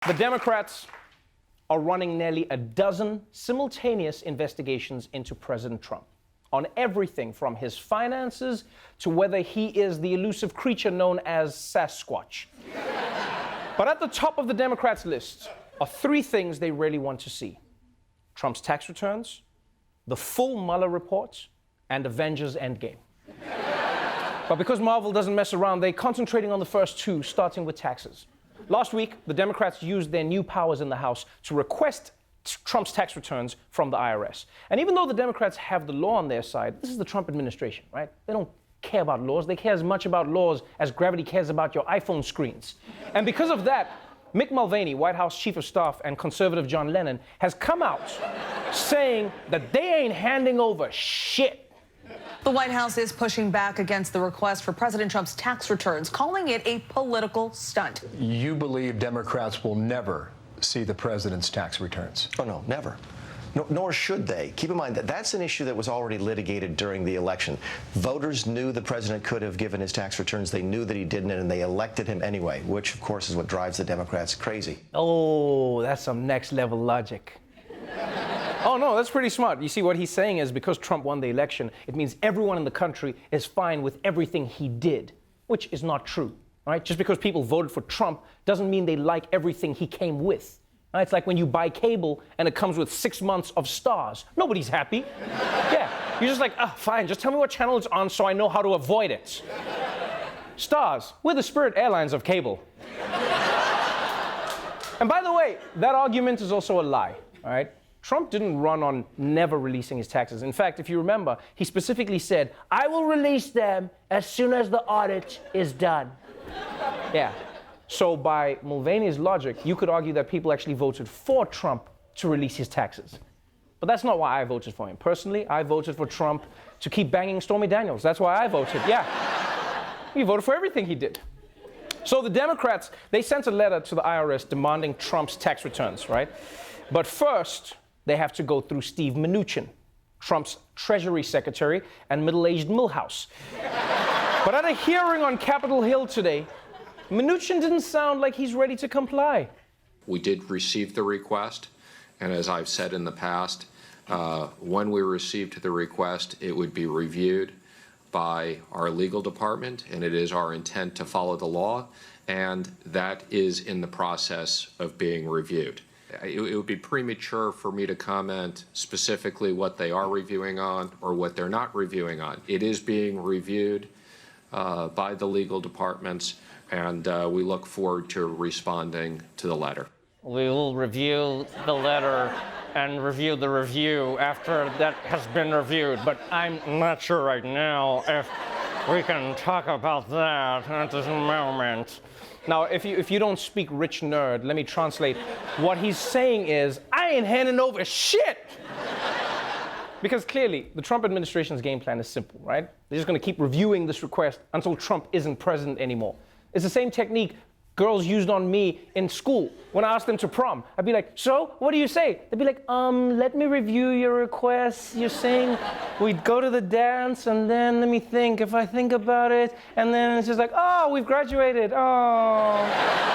The Democrats are running nearly a dozen simultaneous investigations into President Trump on everything from his finances to whether he is the elusive creature known as Sasquatch. But at the top of the Democrats' list are three things they really want to see: Trump's tax returns, the full Mueller report, and Avengers Endgame. But because Marvel doesn't mess around, they're concentrating on the first two, starting with taxes. Last week, the Democrats used their new powers in the House to request Trump's tax returns from the IRS. And even though the Democrats have the law on their side, this is the Trump administration, right? They don't care about laws. They care as much about laws as gravity cares about your iPhone screens. And because of that, Mick Mulvaney, White House Chief of Staff, and conservative John Lennon has come out saying that they ain't handing over shit. The White House is pushing back against the request for President Trump's tax returns, calling it a political stunt. You believe Democrats will never see the president's tax returns? Oh, no, never. No, nor should they. Keep in mind that that's an issue that was already litigated during the election. Voters knew the president could have given his tax returns. They knew that he didn't, and they elected him anyway, which, of course, is what drives the Democrats crazy. Oh, that's some next-level logic. Oh, no, that's pretty smart. You see, what he's saying is because Trump won the election, it means everyone in the country is fine with everything he did, which is not true, right? Just because people voted for Trump doesn't mean they like everything he came with. Right? It's like when you buy cable and it comes with 6 months of STARZ. Nobody's happy. Yeah, you're just like, fine, just tell me what channel it's on so I know how to avoid it. STARZ, we're the Spirit Airlines of cable. And by the way, that argument is also a lie, all right? Trump didn't run on never releasing his taxes. In fact, if you remember, he specifically said, I will release them as soon as the audit is done. Yeah. So by Mulvaney's logic, you could argue that people actually voted for Trump to release his taxes. But that's not why I voted for him. Personally, I voted for Trump to keep banging Stormy Daniels. That's why I voted, yeah. You voted for everything he did. So the Democrats, they sent a letter to the IRS demanding Trump's tax returns, right? But first, they have to go through Steve Mnuchin, Trump's Treasury Secretary and middle-aged Milhouse. But at a hearing on Capitol Hill today, Mnuchin didn't sound like he's ready to comply. We did receive the request, and as I've said in the past, when we received the request, it would be reviewed by our legal department, and it is our intent to follow the law, and that is in the process of being reviewed. It would be premature for me to comment specifically what they are reviewing on or what they're not reviewing on. It is being reviewed by the legal departments, and we look forward to responding to the letter. We will review the letter and review the review after that has been reviewed, but I'm not sure right now if we can talk about that at this moment. Now, if you don't speak rich nerd, let me translate. What he's saying is, I ain't handing over shit! Because clearly, the Trump administration's game plan is simple, right? They're just going to keep reviewing this request until Trump isn't president anymore. It's the same technique girls used on me in school when I asked them to prom. I'd be like, so, what do you say? They'd be like, let me review your request. You're saying we'd go to the dance, and then let me think. If I think about it, and then it's just like, oh, we've graduated. Oh.